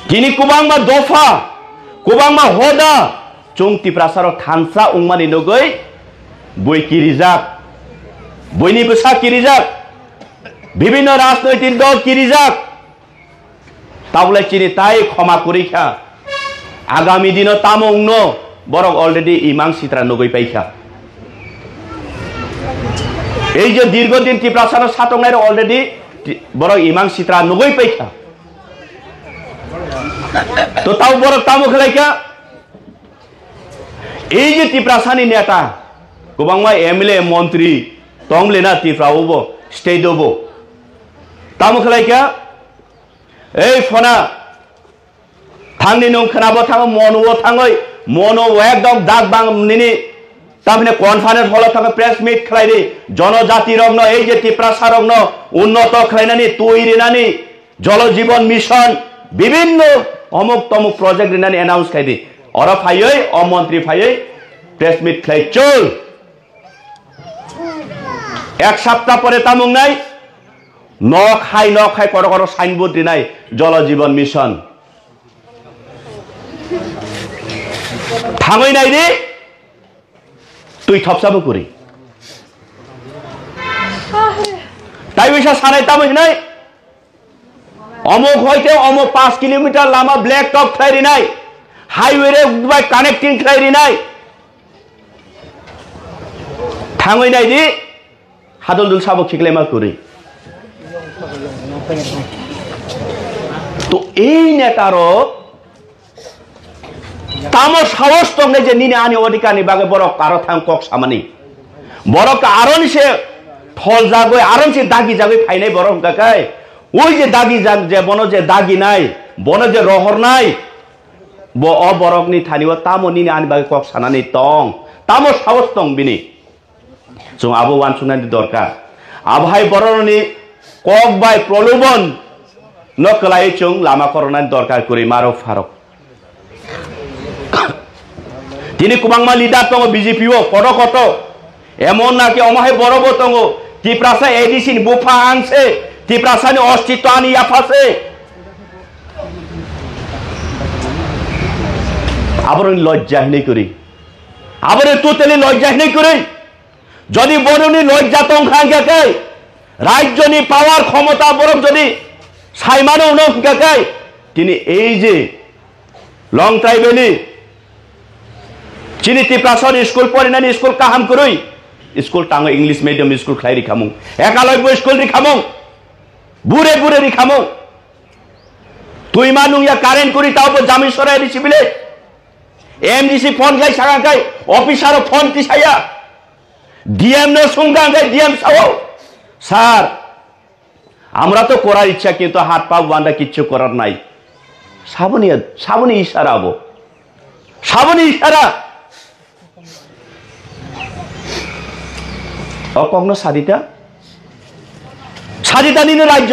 kini kubang ma dofa kubang ma hoda chung tiprasaro thansa ungmani nogoi boi kirijak boini besa kirijak bibhinno rajnৈতিক dol kirijak tabule chini tai khoma korikha agami dino tamongno borok already imang sitra nogoi paikha এই যে দীর্ঘদিন ত্রিপ্রাসার সাতংনাই already বড় ইমাং সিত্রা নগই পাইখা তো তাও বড় তামো খেলাইখা এই যে ত্রিপ্রাসানি নেতা গোবাংমা এমএলএ মন্ত্রী তংলে না ত্রিপ্রাবো স্টেট দেবো তামো খেলাইখা এই ফনা থাংনি নং খনাবো থাঙ মনও থাঙই মনও একদম দাগ বাং নিনি তারপরে কনফারেন্স হল থাকে প্রেস মিট খাইনি জনজাতি রগ্ন এই যে ত্রিপ্রাসা রগ্ন উন্নত খাইনানি তৈরি নানি জলজীবন মিশন বিভিন্ন অমুক তমুক প্রজেক্ট রিনানি অ্যানাউন্স খাইনি অর ফাইयै অমন্ত্রী ফাইयै প্রেস মিট খাই চল এক সপ্তাহ পরে তামুং নাই ন খাই কর কর সাইনবোর্ড দিনাই জলজীবন মিশন থাঙই নাই রে তুই থপসাবো করি তাই বিষয় সারাই তামই নাই অমুক হইতে অমুক 5 কিলোমিটার লামা ব্ল্যাক টপ খাইরি নাই হাইওয়ে রে বাই কানেক্টিং খাইরি নাই থাঙই নাই দি হাদল দুল সাবো খিকলেমা করি তো এই নেতারও তামো সাহস তঙ্গে যে নিনে আনি অধিকারনি বাগে বড় কারো থাং কক সামানি বড় আরন সে ফল জাগই আরন সে দাগি জাগই ফাইনাই বড় কাকাই ওই যে দাগি জাগ যে বন যে দাগি নাই বন যে রহর নাই ব অবরকনি থানিও তামো নিনে আনি বাগে কক সানানি তং তামো সাহস তং বিনি जों आबो वानसुनानि दरकार आबहाय बरनि কক बाय प्रलोभन नकलाय जों लामा करनानि दरकार करि मारो फारक তিনি কুবাংমা লিডার তঙ্গ বিজেপি ও কত এমন নাকি অমাহে বড়ব তঙ্গ ত্রিপ্রাসা এডিসিন বুফা আনছে ত্রিপ্রাসানি অস্তিত্ব আনি আফাছে আবরণ লজ্জা নেই করি আবরে তোতেলি লজ্জা নেই করি যদি বরুনি লজ্জা তংখাঙ্গাকে রাজ্যনি পাওয়ার ক্ষমতা বরং যদি সাইমানো নংখাকে তিনি এই যে লং ট্রাইবেলি চিনি ত্রিপ্রাসার স্কুল পড়িনানি স্কুল কাহাম করই স্কুল টাঙ্গ ইংলিশ মিডিয়াম স্কুল খাই রিখামু একালব্য স্কুল রিখামু বুড়ে বুড়ে রিখামু তুই মানু ইয়া কারেন্ট করি তাও জামিন সরাই দিছিবিলে এমডিসি ফোন খাই সাগা খাই অফিসার ফোন তিসাইয়া ডিএম নো সুঙ্গা খাই ডিএম সাও স্যার আমরা তো করার ইচ্ছা কিন্তু হাত পা বাঁধা কিচ্ছু করার নাই সাবনি ইশারা আবো সাবনি ইশারা অকগ্ন সাদিতা নিনে রাজ্য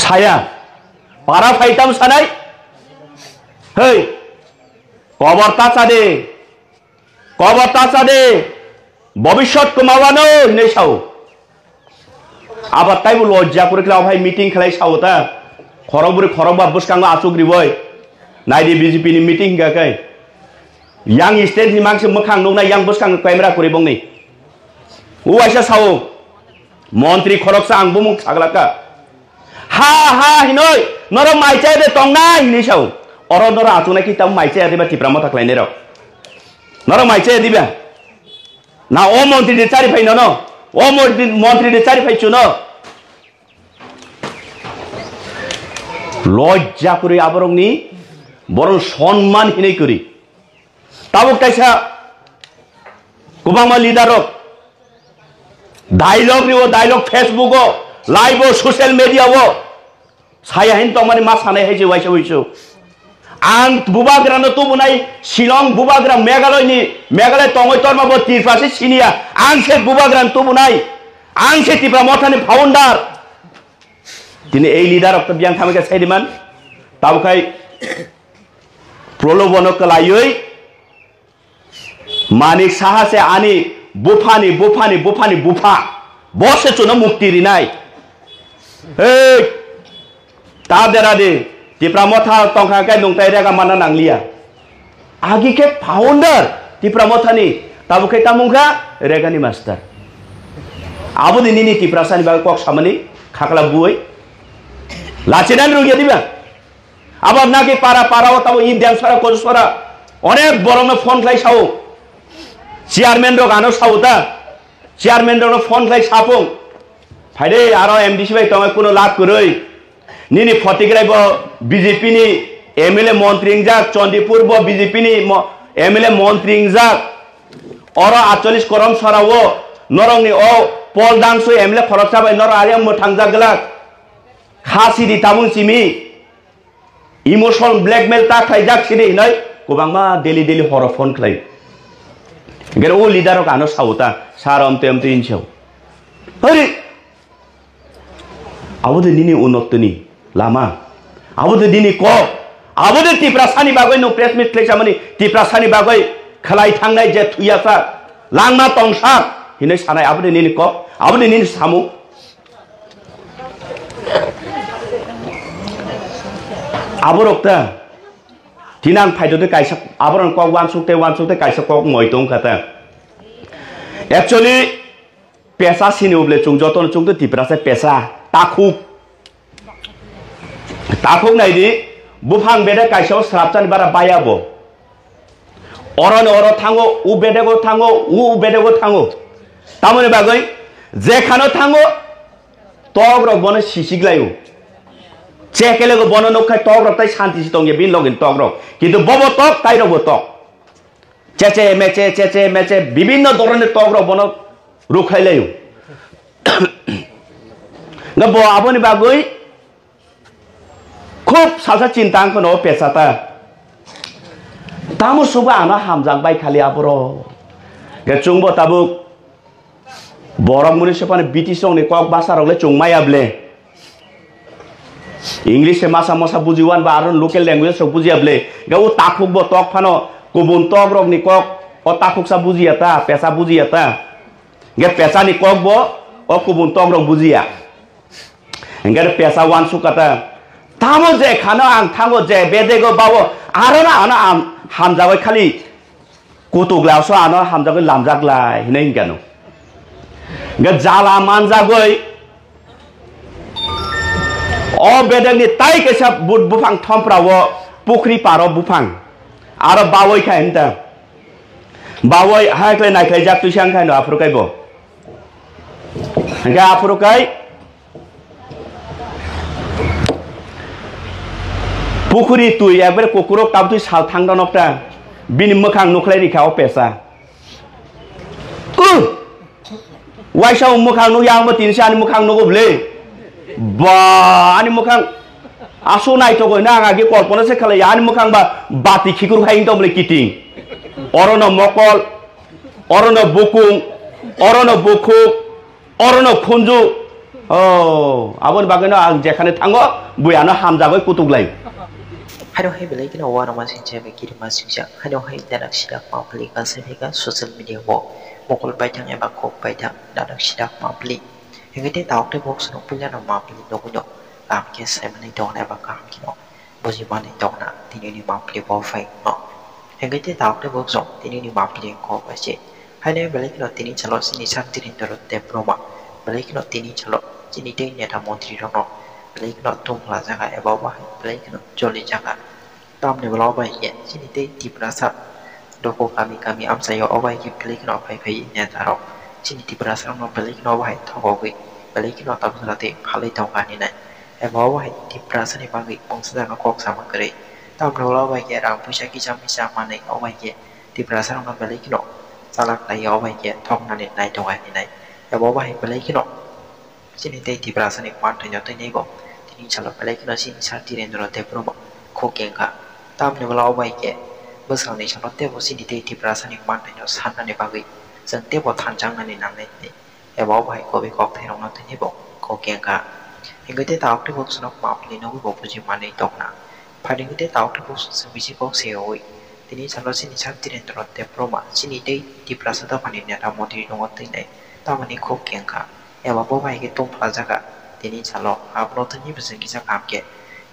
ছায়া পারা ফাইতাম সানাই হেই কবরতা চাঁদে ভবিষ্যৎ কমাওয়ানো নেই সাও আবার তাই লজ্জা করে ভাই মিটিং খেলাই সাও তা খরবুরে খরব বাবুসকাঙ্গ আচুগ্রি বই নাইদি বিজেপি नि মিটিং গাকাই yang स्टेट नि मांगसे मोखां नौना yang बसकां कैमरा करे बंगनि उ आइसा साव मन्त्री खरकसा आंबो मुख सागलाका हा हिनय नर माइचाय दे तंगना हिनि साव अर नर आतुना कि तम माइचाय देबा टिप्रामा थाक्लाइने र नर माइचाय दिबा ना ओ मन्त्री दे चारि फाइन न ओ मन्त्री दे चारि फाइ चुन लज्जा करे आबरंनि बरं सम्मान हिनै करि ताबुक ताइसा कुबांमा लिडारक डायलग नि dialogue Facebook live social media साया हिन तमानि मा सानाय हायजे वाइसा वइसो आं बुबाग्रानो तो बुनाय शिलं बुबाग्रा मेघालय तंगय तरमा ब तिरफासे सिनिया आं से बुबाग्रान तो बुनाय आं से तिप्रा मथानि फाउंडार तिनि এই লিডার অফ বিয়াং থামিকা সাইদিমান ताबुकाय प्रलोभनक लायै मानिक साहसे आनी बुफानी बुफा बसे चुना मुक्ति रिनाय ta dera de ti pramotha tongkha kai nungtai rega mana nanglia agi ke founder ti pramotha ni tabu ke tamungkha rega ni master abu dini ni ti prasani ba kok samani khakla buoi lachinan rugia diba abar naki para para tabu in dance para ko sora onek borong phone khai sao chairman ro gano sauta chairman ro phone khai sapung phaide aro mdc bai tongai kuno lab kuroi nini photigrai bo bjp ni mla মন্ত্রী jak Chandipur bo bjp ni mla মন্ত্রী jak oro 48 korom sarawo norong ni o pol dangso mla khoroksa bai nor ariam mo thangjak glak khasi di tamung simi emotional blackmail ta khaijak sini nai kubangma daily horo phone khlai gero o leader ok ano sauta saram tem tin chau hari abude nini unottoni lama abude dini ko abude tiprasani bagoi no press meet khlaijamani tiprasani bagoi khalai thangnai je thuyasa langma tongsa hinai sanai abude nini ko abude nini samu aborokta tinang phaidode kaisa aboron ko wansukte kaisa ko moitong khata actually pesa sini uble chung joton chung to tiprasa pesa takuk nai di bufang beda kaisa srapchan bara bayabo oron oro thango u bedego thango tamone bagoi jekhano thango togrok bono sisiglayo চেকেলে গো বন নখাই টক rock তাই শান্তি সিতঙ্গে বিন login টক rock কিন্তু Bob টক তাই রব টক চেচে মেচে বিভিন্ন ধরনের টক rock বন রুখাইলাইও গব আবনি বাগই খুব সালসা চিন্তা কোন পেছাতা তামো সুবা আনা হামজাং বাই খালি আবর গে চুংব তাবুক বরক মুনিসিপালিটি বিটি সংনি কক বাসা রলে চুংমাইয়াবলে English se masa bujiwan ba aron local language so bujiable gau takuk bo tok phano kubun tok rok ni kok o takuk sa bujiata pesa bujiata ge pesa ni kok bo o kubun tok rok bujia enggar pesa wan sukata tamo je khana ang thango je bedego bawo arona ana hamjagoi khali kutuglao so ana hamjagoi lamjaglai hinai gano ge jala manjagoi o bedang ni tai ke sa bufang thomprawo pukri paro bufang aro bawoi khai enta bawoi hai klai nai klai jak tu sang khai no afrukai bo ga afrukai pukuri tui ekbar kokurok tab tu sal thang donokta bini mokhang nuklai ri khao pesa waisa mokhang nu yang mo tin san mokhang nu goble ba ani mukhang aso nai to na agi kolpona se khala yani mukhang ba bati khikur khai to bole kiting orono mokol orono bukung orono bukhuk orono khunju abon bageno ang jekhane thango buiano hamjagoi kutuglai hano hai belai kina wana masin jebe kiri masin jak hano hai dadak sidak mapli ka sevega social media bo mokol baitang eba kok baitang dadak sidak mapli yang kita tahu tu box nak punya nama pilih dong dong, kami kisah mana dong nak bakam kino, bosi mana dong nak tini ni mampu pilih bawai no. Yang kita tahu tu box dong tini ni mampu pilih kau baca, hanya balik kino tini calon sini santi ni terus diploma, balik kino tini calon sini dia ni ada menteri dong no, balik kino tumpulan jaga bawah, balik kino joli jaga, tam ni bawah ye, sini dia di perasa, doko kami am saya awal kita balik kino pai ni ada sini di perasa no balik kino awal thogoi balik kino tam selati kali thongan ni nai bawah di perasa ni bagi bangsa jaga kok sama kere tam awal ye ram pusat kisah mana awal ye di perasa no balik kino salak lagi awal ye thong nani nai thongan ni nai bawah balik kino sini dia di perasa ni kuat ternyata ni go ini calon balik kino sini santi ni nurut diploma kokengka tam ni awal ye besar ni calon dia sini dia di perasa ni kuat ternyata sana ni bagi sentiap buat tanjang nani nanti ni, bawah kau bekok terong nanti ni bok kau kengka, hingga dia tahu tu bok senok maaf ni nawi bok puji mana itu na, pada hingga dia tahu tu bok sebiji bok seoi, ini calon sini cantik dan terus diploma, sini dia di perasa tu mana ni ada model nongol tu ni, tahu mana kau kengka, bawah hingga tu pelajar ini calon, apa tu ni bisa kita kamke,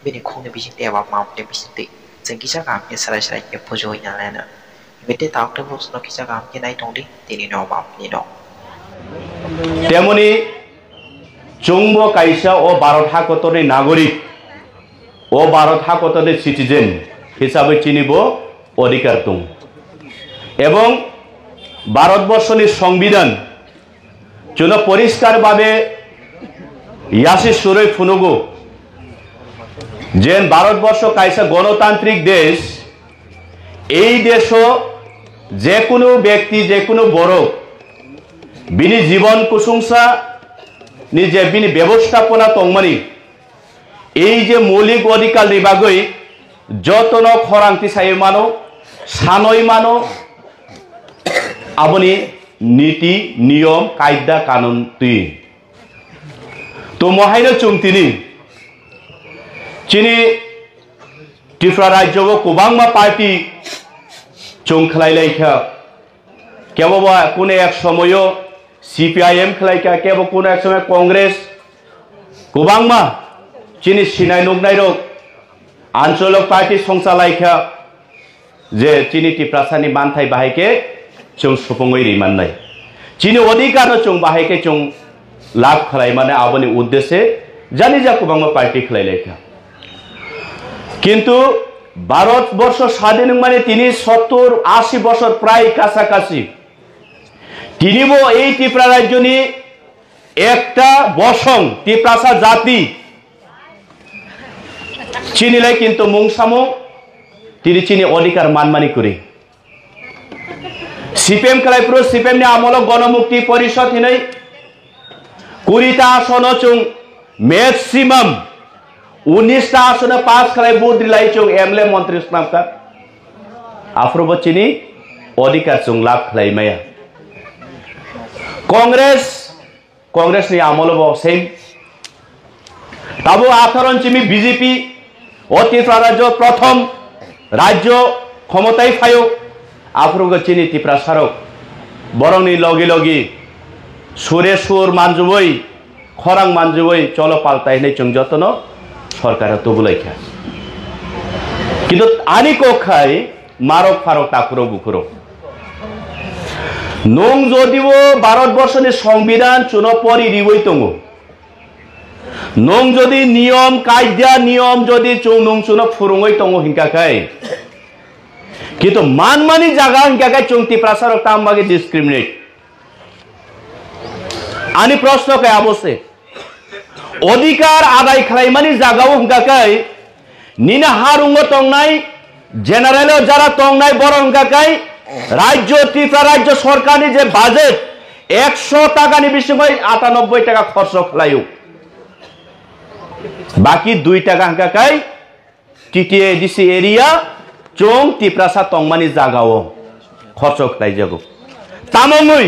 bini khung ne bijing te ba ma ne bijing te jeng kisa kam ke sarai sarai ke pujo nya la na ngite taok te bus no kisa kam ke nai tong di tini no ma ni no তেমনি চুম্ব কাইসা ও ভারত হাকতনের নাগরিক ও Bharat হাকতনের citizen হিসাবে চিনিব অধিকার দং এবং ভারতবর্ষের সংবিধান চুন পরিষ্কারভাবে ইয়াসি সুরই ফুনুগো যেন ভারতবর্ষ কাইসা গণতান্ত্রিক দেশ এই দেশও যে কোনো ব্যক্তি যে কোনো বড় বিনি জীবন কুসংসা নিজে বিনি ব্যবস্থাপনা তংমানি এই যে মৌলিক অধিকার নিবাগৈ যতন খরাংতি সাই মানো সানই মানো আপনি নীতি নিয়ম কায়দা কানুন তুই তো মহাইনো চুংতিনি চিনি ত্রিপুরা রাজ্য গোबांमा পার্টি চুং খালাইলাইখা কেববা কোনো এক সময়ও CPIM খালাইখা কেব কোনো এক সময় কংগ্রেস গোबांमा চিনি সিনাই নুগনাইরক আঞ্চলিক পার্টি সংসালাইখা যে চিনি ত্রিপুরাসানি মানথাই বাহাইকে চুং সুপঙ্গই রিমানनाय চিনি অধিকার চুং বাহাইকে চুং লাভ খালাই মানে আবনি উদ্দেশ্যে জানি যা গোबांमा পার্টি খালাইলাইখা কিন্তু ভারতবর্ষ স্বাধীন মানে তিনি 70-80 বছর প্রায় কাছাকাছি তিনিও এই ত্রিপুরা রাজ্যনি একটা বসং ত্রিপুরাসা জাতি চিনিলাই কিন্তু মুংসামো তিনি চিনি অধিকার মানমানি করে সিপিএম খালাইপুর সিপিএম নি আমল গণমুক্তি পরিষদ হিনাই 20টা আসন চুং ম্যাক্সিমাম 19টা আসনে পাস খালাই বুদ্রিলাই চুং এমএলএ মন্ত্রী স্নামকা আফরব চিনি অধিকার চুং লাভ খালাই মায়া कांग्रेस नि आमल सेम तब 18 चिमी बीजेपी और त्रिपुरा राज्य प्रथम राज्य क्षमताय फायो आफरग चिनी त्रिपुरा सारक बरंनि लगे लगे सुरे सुर मानजुबै खरां मानजुबै चलो पाल्टाइनाय जों जतन सरकार तबुलायखा किन्तु आनि कखाय मारक फारक ताकुरो बुकुरो नों जदिबो भारतबर्षनि संविधान चुनो परि रिवै दङ नों जदि नियम कायदा नियम जदि चुं नों चुनो फुरुङै दङ हिंकाखाय किन्तु मानमानि जागा हिंकाखाय चुं त्रिपुरा तामबागे डिस्क्रिमिनेट आनि प्रश्न काय अबसे अधिकार आदाय खालायमानि जागाव हिंकाखाय निना हारुङ तंनाय जेनारेल जारा तंनाय बर हिंकाखाय राज्य त्रिपुरा राज्य सरकार जे बाजेट 100 टाका बिषय 98 टाका खर्च खालायो बाकी 2 टाका हिंकाखाय टीटीएडीसी एरिया चों त्रिपुरा तंगमानि जागाव खर्च खालाय जागो तामङै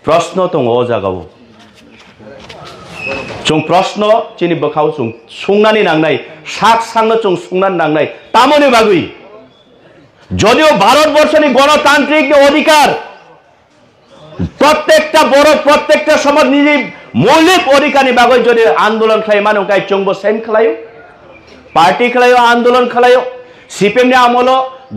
प्रश्न दङ जागाव चों प्रश्न चिनि बखाव चों सुंनानि नांनाय साक सांनो चों सुंनानि नांनाय तामनि बागै যদিও ভারতবর্ষের গণতান্ত্রিক অধিকার প্রত্যেকটা বড় প্রত্যেকটা সমাজ নিজে মৌলিক অধিকার বাগৈ যদি আন্দোলন খাই মানুষ গাই চংব সেম খালায় পার্টি খালায় আন্দোলন খালায় সিপিএম নি আমল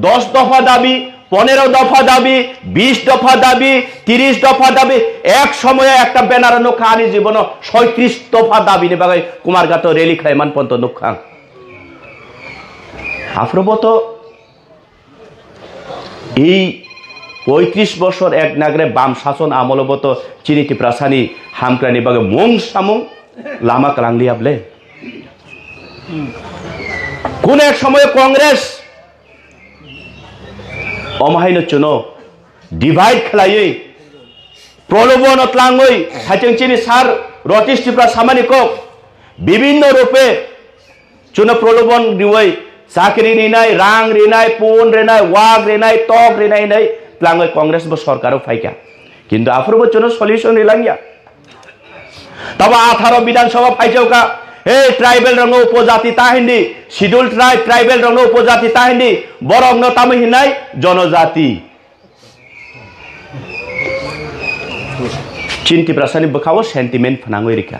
10 দফা দাবি 15 দফা দাবি 20 দফা দাবি 30 দফা দাবি এক সময়ে একটা ব্যানার নখা আনি জীবন 37 দফা দাবি নি বাগৈ কুমারঘাট রেলি খাই মান পন্ত নখা আফরবত এই 35 বছর এক নাগরে বাম শাসন আমলবত চিনি ত্রিপুরাসানি হামক্রানি বাগে মং সামং লামা কালাংলিয়াবলে কোন এক সময় কংগ্রেস অমাহাইন চুনো ডিভাইড খেলাयै প্রলোভন অতলাঙ্গই হাইচং চিনি সার রটিস ত্রিপুরা সামানিকক বিভিন্ন রূপে চুনো প্রলোভন দিওই চাকরি রিনাय रां রিনাय पुन রিনাय वाग রিনাय टक রিনাय नै प्लांगै कांग्रेस बो सरकारो फाइका किन्तु आफरबो चनो सल्यूशन रिलांगिया तब 18 विधानसभा फाइजौका ए ट्राइबल रंग उपजाति ताहिंदी शिड्यूल ट्राइब ट्राइबल रंग उपजाति ताहिंदी बरंग न तामै हिनाय जनजाति चिन्ति प्रसानि बखावो सेंटिमेंट फनांगै रिका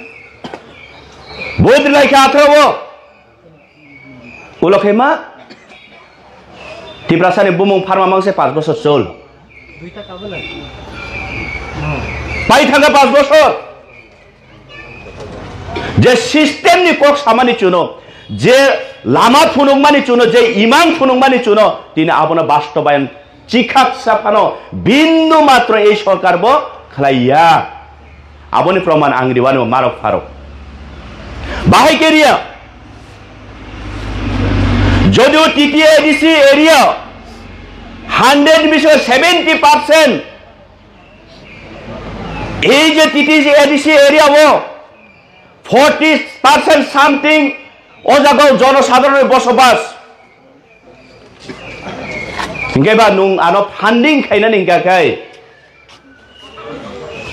बोद लाइका 18 উলখাইমা টিপ্রাসানি বুমুং ফার্মা মাংসে 5 বছর চল পাই থাকা 5 বছর যে সিস্টেম নি কক সামানি চুনো যে লামা ফুনুংমানি চুনো যে ইমান ফুনুংমানি চুনো তিনি আপনা বাস্তবায়ন চিখাক সাফানো বিন্দু মাত্র এই সরকার ব খালাইয়া আপনি প্রমাণ আংরিওয়ানো মারক ফারক বাহাই কেরিয়া যদিও টিটিএডিসি এরিয়া 100 বিষয় 70% এই যে টিটিএডিসি এরিয়া ও 40% সামথিং ও জায়গায় জনসাধারণের বসবাস হিংগাইবা নুং আনো ফান্ডিং খাইনা নিংগাখাই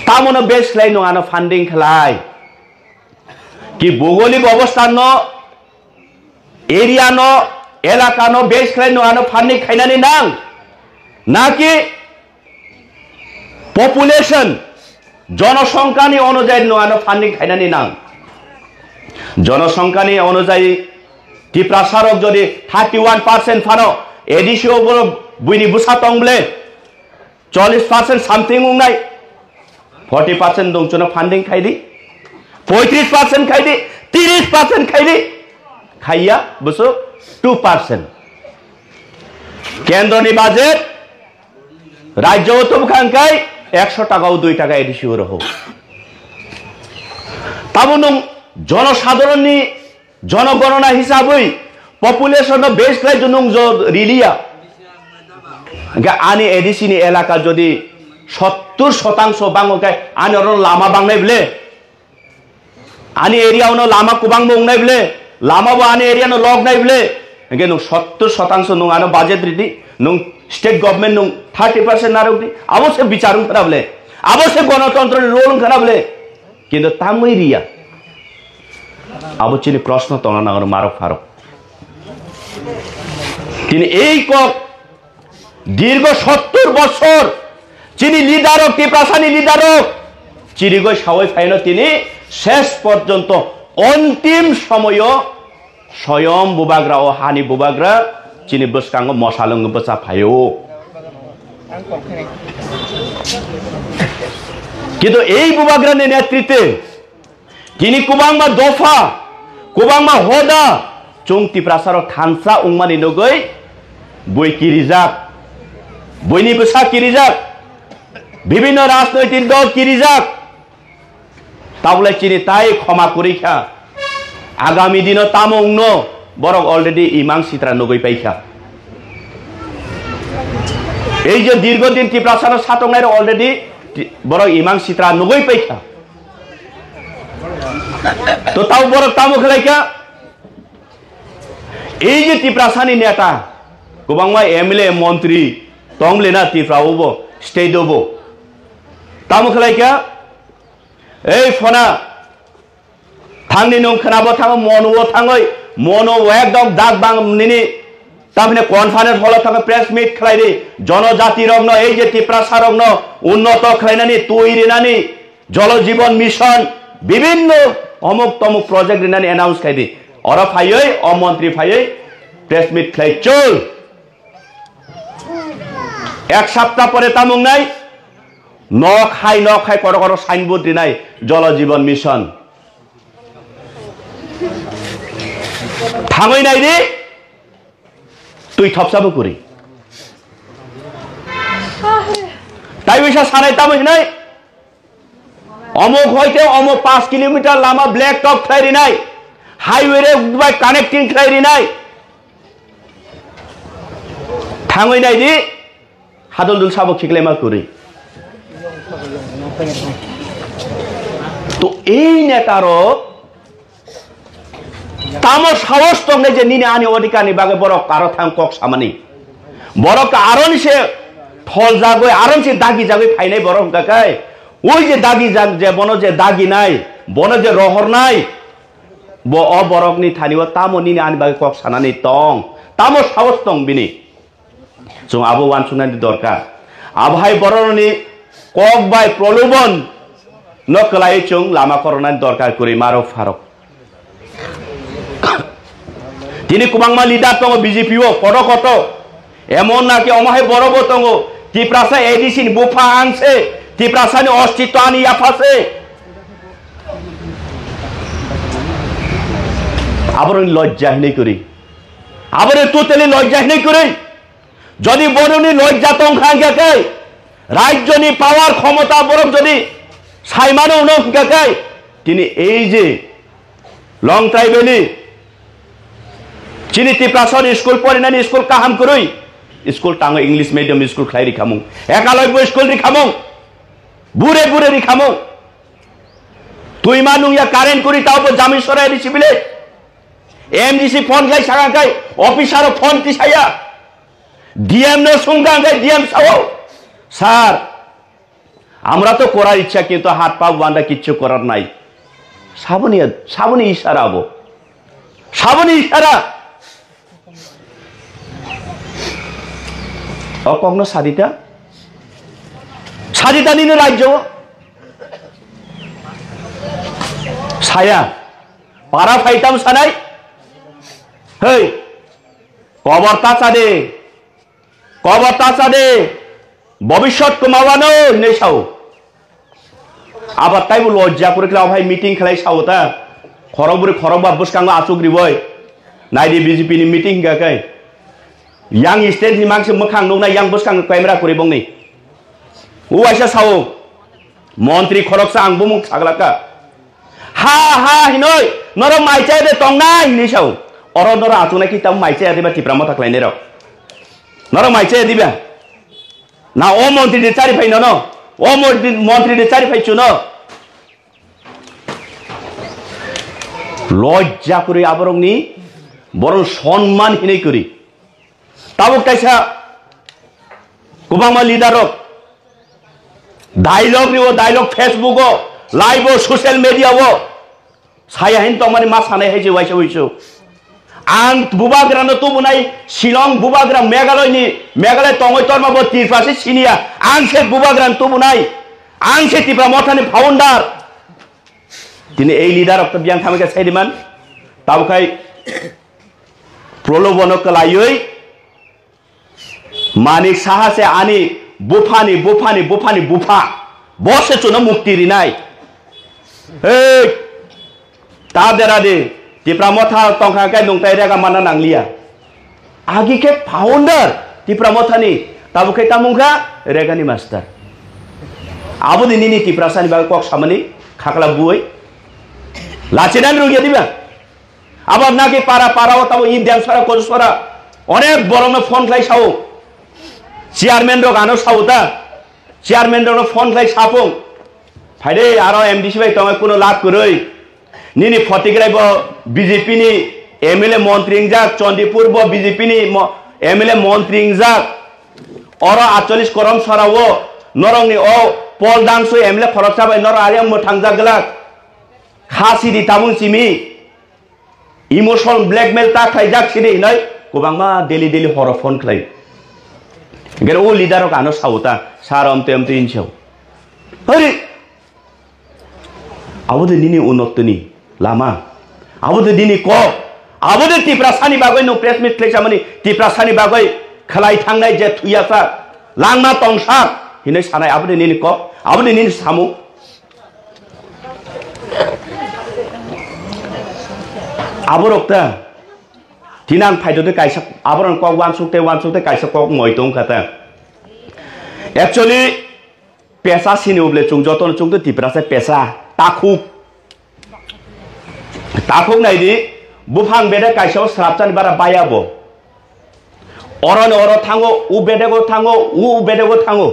তামনো বেশ লাই নুং আনো ফান্ডিং খালাই কি ভৌগোলিক অবস্থান ন এরিয়া ন এলাকা ন বেশ লাই নুং আনো ফান্ডিং খাইনানি নাং নাকি পপুলেশন জনসংখ্যানি অনুযায়ী নুং আনো ফান্ডিং খাইনানি নাং জনসংখ্যানি অনুযায়ী টিপ্রাসারক যদি 31% ফানো এডিসিও বড় বুইনি বুসা তংবলে 40% সামথিং উংনাই 40% দংচনা ফান্ডিং খাইদি 35% খাইদি 30% খাইদি খাইয়া বসো 2% কেন্দ্রনি বাজেট রাজ্য তবখানকাই 100 টাকাও 2 টাকা এডিসিও রহ তাবনং জনসাধারণনি জনগণনা হিসাবই পপুলেশন বেশ লাই জনং রিলিয়া আনি এডিসিনি এলাকা যদি 70% বাংগাই আনি অর লামা বাংনাই বলে আনি এরিয়া অন লামা কুবাং বংনাই বলে লামা বো আনি এরিয়া ন লগ নাই বলে গে নং 70% নং আনো বাজেট রিদি নং স্টেট গভর্নমেন্ট নং 30% নারক দি অবশ্যই বিচারুং খারাবলে অবশ্যই গণতন্ত্রের রোল খারাবলে কিন্তু তামই রিয়া আবচিনি প্রশ্ন তলানা আর মারক ফারক তিনি এই কক দীর্ঘ 70 বছর চিনি লিডারক টিপ্রাসানি লিডারক চিরিগই সাওয়াই ফাইনো তিনি শেষ পর্যন্ত অন্তিম সময় স্বয়ং বুবাগ্রা ও হানি বুবাগ্রা চিনি বসকাঙ্গ মশালঙ্গ বসা ফায়ো কিন্তু এই বুবাগ্রার নেতৃত্বে তিনি কুবাংমা দফা কুবাংমা হদা চুং টিপ্রাসার খানসা উংমানি নগৈ বই কিরিজাক বইনি বসা কিরিজাক বিভিন্ন রাজনৈতিক দল কিরিজাক তাবলে চিনি তাই ক্ষমা করিখা আগামী দিন তামং ন বরং অলরেডি ইমাং সিত্রা নগৈ পাইখা এই যে দীর্ঘদিন টিপ্রাসার সাতংনাই অলরেডি বরং ইমাং সিত্রা নগৈ পাইখা তো তাও বড় তামো খেলাইকা এই যে টিপ্রাসানি নেতা গোবাংমা এমএলএ মন্ত্রী তংলে না টিপ্রাউব স্টেট দেব তামো খেলাইকা এই ফনা থাংনি নং খানাবো থাঙো মনও থাঙই মনও একদম দাগ বাং নিনি তারপরে কনফারেন্স হল থাকে প্রেস মিট খেলাই রে জনজাতি রগ্ন এই যে টিপ্রাসা রগ্ন উন্নত খেলাইনানি তৈরি নানি জলজীবন মিশন বিভিন্ন অমুক তমুক প্রজেক্ট রিনানি অ্যানাউন্স খাইদি অর ফাইयै অমন্ত্রী ফাইयै প্রেস মিট খাই চল এক সপ্তাহ পরে তামুং নাই ন খাই কর কর সাইনবোর্ড রিনাই জলজীবন মিশন থামই নাই রে তুই থপসাবো করি তাই বিষা সানাই তামই নাই অমুক হইতে অমুক 5 কিলোমিটার লামা ব্ল্যাক টপ খাইরি নাই হাইওয়ে রে বাই কানেক্টিং খাইরি নাই থাঙ্গই নাই দি হাদল দুল সাবক শিখলেমা করি তো এই নেতারও তামো সাহস তঙ্গে যে নিনে আনি অধিকারনি বাগে বড় কারো থাম কক সামানি বড় কারণ সে ফল জাগই আরন সে দাগি জাগই ফাইনাই বড় কাকাই ওই যে দাগি জাগ যে বন যে দাগি নাই বন যে রহর নাই ব অবরকনি থানিও তামো নিনে আনি বাগে কক সানানি তং তামো সাহস তং বিনি जों आबो वानसुंनायनि दरकार आबहाय बर'नि কক बाय प्रलोभन न कलाय जों लामा करनायनि दरकार करि मारो फारक তিনি কুবাংমা লিডার দङ বিজেপি ও কত কত এমন নাকি অমাহে বড় দङ ত্রিপ্রাসা এডিসিন বুফা আনছে ত্রিপ্রাসানি অস্তিত্ব আনি আফাছে আবার লজ্জা হিনে করি আবার তোতেলি লজ্জা হিনে করি যদি বরনি লজ্জা তংখাঙ্গাকে রাজ্যনি পাওয়ার ক্ষমতা বরং যদি সাইমানো উনকাকে তিনি এই যে লং ট্রাইবেলি চিনি ত্রিপ্রাসন স্কুল পড়িনানি স্কুল কাহাম করই স্কুল টাঙ্গ ইংলিশ মিডিয়াম স্কুল খাই রিখামু একালব্য স্কুল রিখামু বুড়ে বুড়ে রিখামু তুই মানু ইয়া কারেন্ট করি তাও জামিন সরাই দিছিবিলে এমডিসি ফোন খাই সাগা খাই অফিসারও ফোন তিসাইয়া ডিএম নে সুঙ্গা খাই ডিএম সাও স্যার আমরা তো করার ইচ্ছা কিন্তু হাত পা বান্ধা কিচ্ছু করার নাই সাবনি ইশারা আবো সাবনি ইশারা অকগ্ন সাদিতা সাদিতা নিনে রাজ্য ছায়া পারা ফাইতাম সানাই হেই কবর তাচাদে ভবিষ্যৎ কমাবানো নেই সাও আবার তাই লজ্জা করে ভাই মিটিং খেলাই সাও তা খরবুরে খরবা বসকাঙ্গ আচুগ্রি বয় নাইদি বিজেপি नि মিটিং গাকাই yang स्टेट नि मांगसे मोखां नौना yang बसकांग कैमरा करे बंगनि उ आइसा साव मन्त्री खरकसा आं बुमुक सागलाका हा हा हिनय नर माइचाय दे तंगना हिनि साव अर नर आचुना कि ताम माइचाय देबा टिप्रा मथा क्लाइने र नर माइचाय दिबा ना ओ मन्त्री दे चारि फाइ न ओ मन्त्री दे चारि फाइ छु न लज्जा करे आबरंगनि बरं सम्मान हिनै करि ताबुक ताइसा कुबांमा लिडारक डायलग नि dialogue Facebook live social media साया हिन तमानि मा सानाय है जे वाइसो वाइसो आं बुबाग्रान तो बुनाय शिलं बुबाग्रा मेघालय तंगय तरमा ब तिरपासे सिनिया आं से बुबाग्रान तो बुनाय आं से तिप्रा मथानि फाउंडार दिनै এই লিডারক তো बियां थामगा साइदिमान ताबुखाय प्रलोभनक लायै मानिक साहासे आनी बुफानी बुफा बसे चुनो मुक्ति रिनाय ए ता देरा दे तिप्रा मथा तंखा काय दंताय रेगा माना नांगलिया आगी के फाउंडर तिप्रा मथानी ताबुखाय तामुंगा रेगानी मास्टर आबो दिनिनि तिप्रा सानि बाग कक सामनि खाकला बुय लाचिनान रुगिया दिबा आबार नाকি पारा তাও ইন্ডিয়ান সরা কোন সরা অনেক বড় ফোন খাই সাও চেয়ারম্যান রক আনো সাউতা চেয়ারম্যান রক ফোন খাই সাপং ফাইদে আর এমডিসি ভাই তোমায় কোনো লাভ করই নিনি ফটিগ্রাইব বিজেপি নি এমএলএ মন্ত্রী যাক চন্ডিপুর ব বিজেপি নি এমএলএ মন্ত্রী যাক অর 48 করম সরাও নরংনি ও পল দাংসু এমএলএ খরচা ভাই নর আরিয়াম থাংজা গলা খাসি দি তামুন সিমি इमोशनल ब्लैकमेल ता खाइजाक सिरि नै गोबांमा डेली हर फोन खाइ गेर ओ लिडारक आनो साउता सार अमते इनसेव अरे आबोदे निनि उन्नतनि लामा आबोदे दिनि क आबोदे तिप्रासानि बागै नो प्रेस मिट क्लेसामनि तिप्रासानि बागै खलाइ थांनाय जे थुयासा लांमा तंसा हिनै सानाय आबोदे निनि क आबोदे निनि सामु आबरकता तिनां फाइदोदे काइसा आबरन कक वानसुते काइसा कक मयतों खाता एक्चुअली पेसा सिनिउब्ले चुं जतन चुंदो तिप्रासा पेसा ताखुक नाइदि बुफां बेदे काइसाव स्राबचानि बारा बायाबो अरन अर थांगो उ बेदेगो थांगो उ बेदेगो थांगो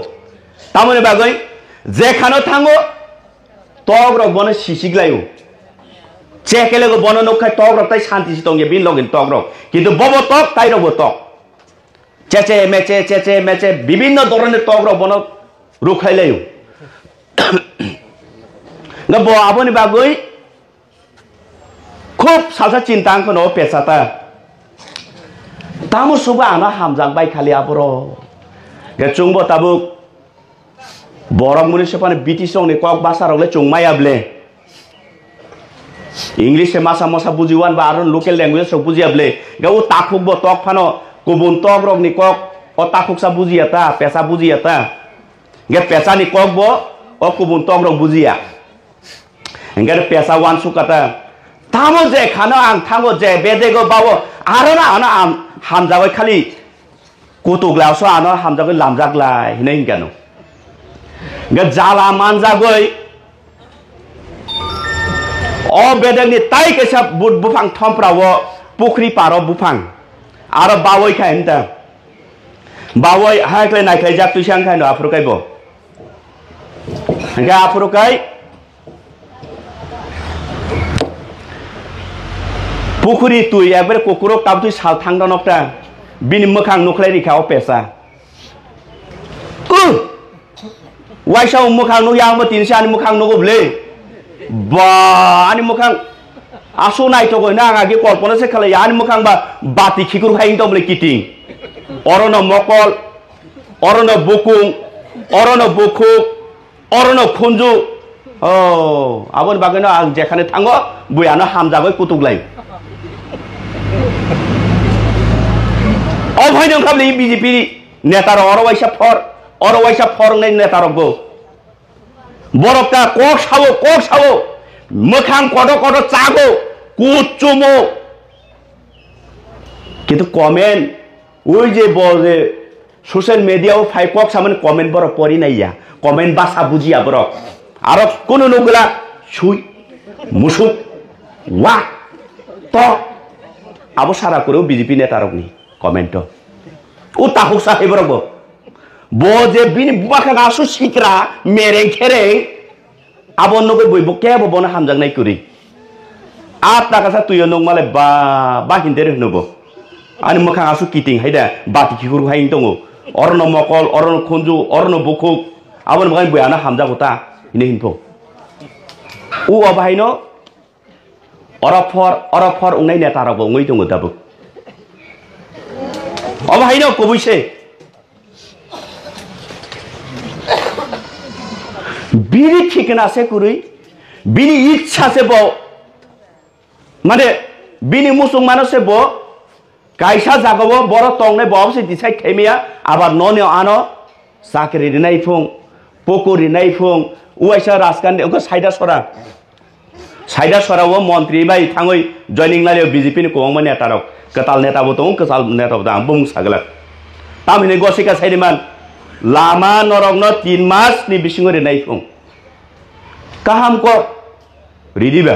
तामने बागै जेखानो थांगो तग्रक बने सिसिग्लायो चेकेलेगो बननो खाय तग्रक ताइ शान्ति सितंगे बिन लगइन तग्रक किन्तु बब तक ताइरबो तक चेचे मेचे विभिन्न धरনের तग्रक बन रुखाइलायो गब आबोनि बागै खूब सालसा चिन्ता खनो पेसाता तामु सुबा आना हामजां बाय खालि आबरो गे चुंबो ताबु बरम मुनि सेपाने बिटि संनि कक बासारले चुंमायाब्ले इंग्लिश मासा मसा बुजिवान बा आरो लोकेल लैंग्वेज सब बुजियाब्ले गाव ताखुक बो तक फानो गुबुन तक रक नि कक अ ताखुक सा बुजियाता पेसा बुजियाता गे पेसा नि कक बो अ गुबुन तक रक बुजिया इंगे पेसा वान सुकाता तामो जे खानो आं थांगो जे बेदेगो बावो आरो ना आना हामजाबाय खालि कुतुग्लासो आनो हामजाबाय लामजागलाय हिनै हिंगानो गे जाला मानजागै अ बेदगनि ताइ केसा बुट बुफां थमफ्रावो पुखरी पारो बुफां आरो बावै खाय हनता बावै हायख्लाय नायख्लाय जाक तुइसां खायनो आफुरकायबो हंगा आफुरकाय पुखरी तुइ एकबारे कुकुरो ताब तुइ साल थांदनकता बिनि मोखां नुख्लाय रिखाव पेसा वाइसाव मोखां नुया आंबो तिनसानि मोखां नुगोब्ले बा आनि मोखां आसो नायथगो ना आगे कल्पना से खालाय आनि मोखां बा बाति खिकुर खायिं दमले किटिं अरन मकल अरन बुकुं अरन बुखु अरन खुंजु ओ आबोन बागैनो आं जेखाने थाङो बुयानो हामजाबाय कुतुगलाय अभायनो खाबले बीजेपी नेतार अरवाइसा फर नै नेतारबो बरकता कक सावो मोखां कड चागो कुचुमो किन्तु कमेन्ट ओइ जे बजे सोशल मीडिया फाइ कक सामन कमेन्ट बर परि नाइया कमेन्ट भाषा बुजिया बर आरो कोनो नगला सुइ मुसु वा त आबो सारा करो बीजेपी नेतारकनि कमेन्ट उ ताहुक साहेबरबो बजे बिनि बुबाखा गासु सिक्रा मेरें खेरे आबन नगै बयबो केबो बना हामजांनाय कुरि आत ताकासा तुयो नंग माले बा हिन्देर होनबो आनि मोखां आसु किटिं हायदा बाति खिखुर हायिं दङ अरन मकल अरन खुंजु अरन बुखुक आबन बगाय बयाना हामजागोता इने हिनफो उ अबायनो अरफर उंनाय नेतारबो उंगै दङ दाबो अबायनो कबैसे बिनि ठिकाना से कुरुई बिनि इच्छा से बो माने बिनि मुसुं मानो से बो कायसा जागबो बर तंने बब से दिसाइ खेमिया आबाद नने आनो साकरि रिनाय फुं पकोरि नाय फुं उवाइसा राजखान्थि उखो साइदा सराव मन्त्री बाय थाङै जयनिं लायो बीजेपी नि कोंग नेतारक कताल नेताबो दं कताल नेताबो दां बुं सागला तामिने गसिका साइदिमान लामा नरगनो 3 मास नि बिसिङो रिनाय फुं काहाम को रिदिबा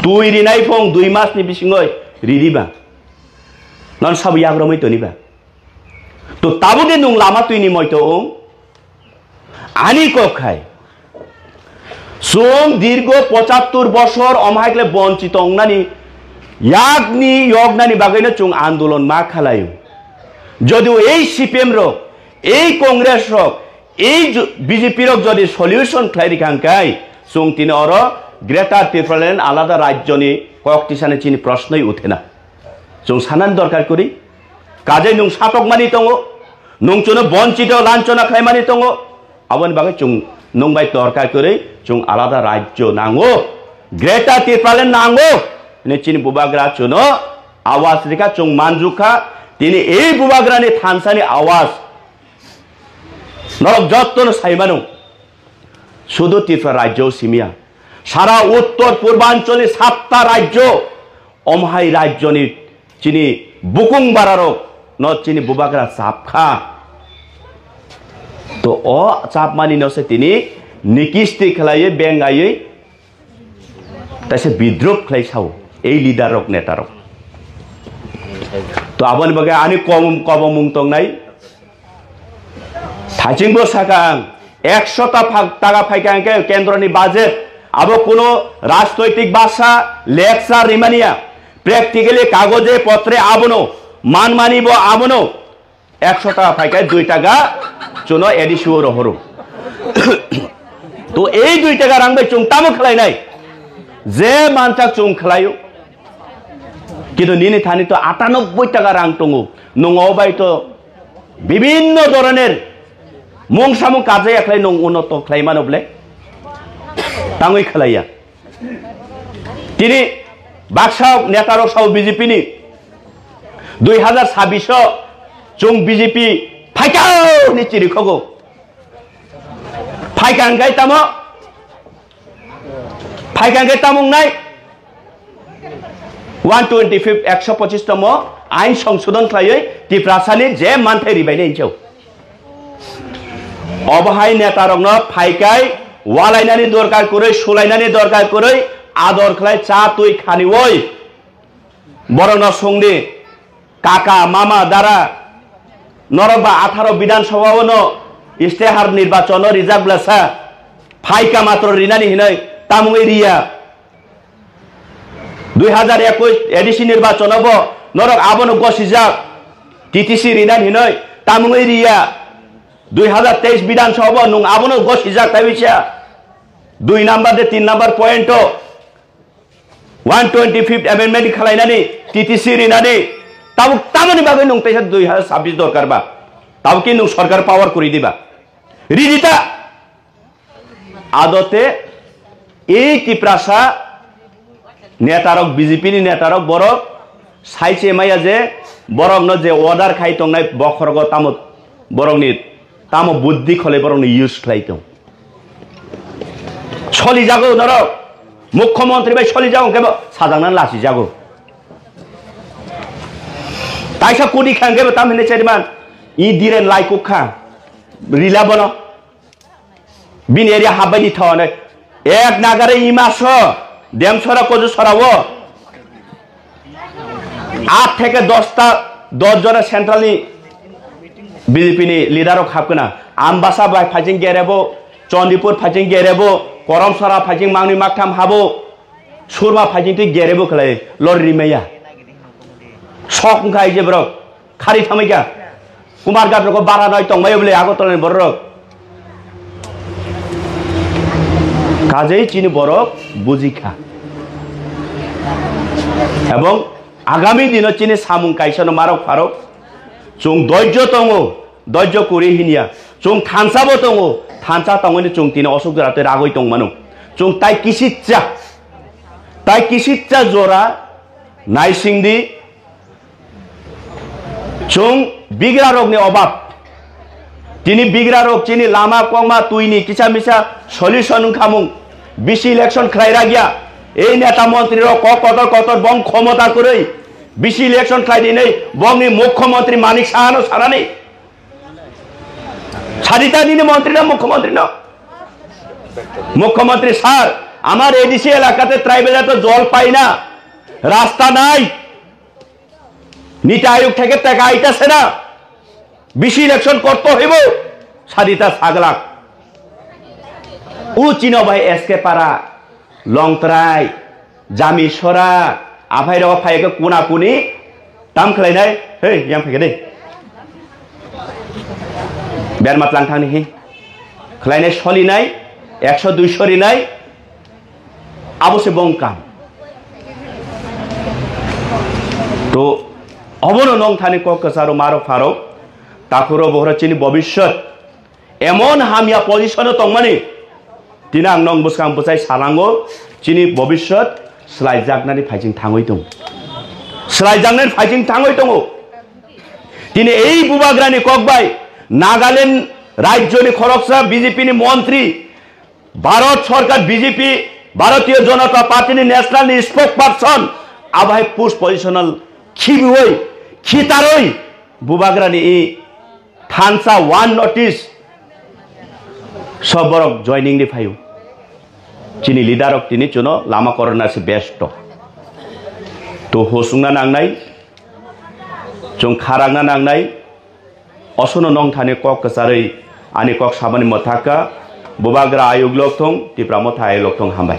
तुइ रिनाय फुं 2 मास नि बिसिङो रिदिबा नन सब याग्रमै तनिबा तो ताबुदे नुं लामा तुइनि मयतो आनी को खाय सोम दीर्घ 75 বছর अमायकले बंचित अंगनानि यगनानि बागैनो चुं आंदोलन मा खालायो যদিও এই সিপিএম রক এই কংগ্রেস রক এই বিজেপি রক যদি সলিউশন ক্লারি কাঙ্কাই চুং তিনি অর গ্রেটার ত্রিপুরাল্যান্ড আলাদা রাজ্যনি কয়েকটি সানে চিনি প্রশ্নই উঠে না চুং সানান দরকার করি কাজে নুং সাতক মানি দङ নুং চুনো বঞ্চিত লাঞ্ছনা খাইমানি দङ আবন বাগে চুং নুং বাই দরকার করে চুং আলাদা রাজ্য নাঙ্গো গ্রেটার ত্রিপুরাল্যান্ড নাঙ্গো নে চিনি বুবাগ্রা চুনো আওয়াজ রেখা চুং মানজুখা তিনি এই বুবাগ্রানি থানসানি আওয়াজ নরক যত্ন সাইমানো শুধু ত্রিপুরা রাজ্য সিমিয়া সারা উত্তর পূর্বাঞ্চলে 7টা রাজ্য অমহাই রাজ্যনি চিনি বুকুং বারারো ন চিনি বুবাগ্রা চাপখা তো অ চাপ মানি নসে তিনি নিকিস্তি খেলায়ে বেঙ্গায়ে তাইসে বিদ্রোহ খেলাইছাও এই লিডার রক নেতা রক तो आबन बगे आनी कब मुंग तंगनाय थाइचिंबो साकां 100 टाका फाइकांके केंद्रनि बाजेट आबो कोनो राजनैतिक भाषा लेक्चार रिमानिया प्रेक्टिकली कागजे पत्रे आबनो मान मानिबो आबनो 100 टाका फाइकाय 2 टाका चुनो एडिसिओ रहरो तो এই 2 টাকা রাংবে চুংতাमो खलायनाय जे मानथाक चुं खलायो কিন্তু নিনি থানি তো 98 টাকা রাং টঙ্গু নংবাই তো বিভিন্ন ধরনের মংসামু কাজে একলাই নং উন্নত খাইমানবলে তাঙ্গই খালাইয়া তিনি বাক্সা নেতারক সহ বিজেপি নি 2026 जों বিজেপি ফাইকাও নি চিরিখগো ফাইকাंगाय तामो নাই 125 125 तम आइन संशोधन खायै त्रिपुरासानि जे मानथाय रिबायनाय हिंसाव अबहाय नेतारकनो फाइकाय वालायनानै दरकार करै सुलायनानै दरकार करै आदर खालाय चा तुई खानि ओय बरनो संनि काका मामा दारा नरबा 18 विधानसभावनो इस्तेहार निर्वाचन रिजार्भ ब्लासा फाइका मात्र रिनानि हिनै तामुङै रिया 2021 एडिसि निर्वाचनावबो नरक आबनो गसिजाक टीटीसी रिनानि हिनै तामुङै रिया 2023 विधानसभा नुं आबनो गसिजाक ताबिसा 2 नम्बर दे 3 नम्बर पॉइंट 125 अमेंडमेंट खालायनानै टीटीसी रिनानि तामुनि बागै नुं तैसा 2026 दरकारबा ताबुकी नुं सरकार पावर करि दिबा रिदिता आदते এই ত্রিপুরাসা नेतारक बीजेपी नि नेतारक बरक साइचे माया जे बरक न जे अर्डर खाइ तंनाय बखरग ताम बरकनि ताम बुद्धि खले बरक यूज खाइतों सलि जागो नरक मुख्यमंत्री बाय सलि जागो केबो साजांना लासि जागो ताइसा कोदि खांगेबो ताम हिने चेरमान इ दिरे लाइको खा रिला बनो बिन एरिया हाबायदि थावने एक नागारे इमासो देमसरा कोजु सरावो 8 থেকে 10 जना सेंट्रलनि बीजेपी नि लिडार खाबकना आमबासा बाय फाइजिं गेरेबो चंदीपुर फाइजिं गेरेबो करमसरा फाइजिं मांनि मागथाम हाबो सुरमा फाइजिं तु गेरेबो खलाय लरि मैया शक खाय जे ब्रक खारि थामैगा कुमार गाब्रको बारा नय तंबाय बले आगतलनि बरक কাজেই চিনি বরক বুঝিখা এবং আগামী দিন চিনি সামুং কাইসন মারক ফারক চুং ধৈর্য দङ ধৈর্য করি হিনিয়া চুং থানসাবো দङ থানসা দङনি চুং তিনি অসুখ রাতে রাগই দङ মানো চুং তাই কিসিচ্চা জোরা নাইসিংদি চুং বিগ্রা রোগনি অভাব তিনি বিগ্রা রোগ চিনি লামা কংমা তুইনি কিছা মিছা সলিউশন খামুং বিসি ইলেকশন খাইরা গিয়া এই নেতা মন্ত্রীর কত বং ক্ষমতা করেই বিসি ইলেকশন খাইদি নেই বংনি মুখ্যমন্ত্রী মানিক সাহানো সারানি সারিতা দিনে মন্ত্রী না মুখ্যমন্ত্রী স্যার আমার এডিসি এলাকাতে ট্রাইবেল তো জল পাই না রাস্তা নাই নীতি আয়োগ থেকে টাকা আইতাছে না বিসি ইলেকশন করতে হইব সারিতা সাগলাক उ चिनो भाई एसके पारा लंगत्राय जामिसरा आफाय रवा फायको कुना कुनी ताम खलायनाय हे यां फैगे दे बेर मात लांग थांनि हि खलायनाय सलिनाय 100 200 रिनाय आबसे बंका तो अबनो नंग थानि ककसारो मारो फारो ताकुरो बहरा चिनि भविष्यत एमन हामिया पोजिशन तंगमानि दिना आं नं बुसखां बुसाय सालांगो चिनि भविष्यत स्लाइजागनानै फाइजिं थाङै दं स्लाइजागनानै फाइजिं थाङै दङ दिनै এই बुबाग्रानि ककबाय नागालैंड राज्यनि खरगसा बीजेपी नि मंत्री भारत सरकार बीजेपी भारतीय जनता पार्टी नि नेशनल स्पोक पर्सन आबाय पोस्ट पोजिशनल खिबिवै खितारै बुबाग्रानि थानसा 1 नोटिस सबरक जॉइनिंग नि फायु चिनि लिडारक तिनि चुनो लामा करना से बेस्ट तो होसुंना नांनाय जों खारांना नांनाय असनो नंग थाने कक कसारै आनि कक साबानि मथाका बुबाग्रा आयोग लोकथं तिप्रा मथा आयोग लोकथं हामबाय।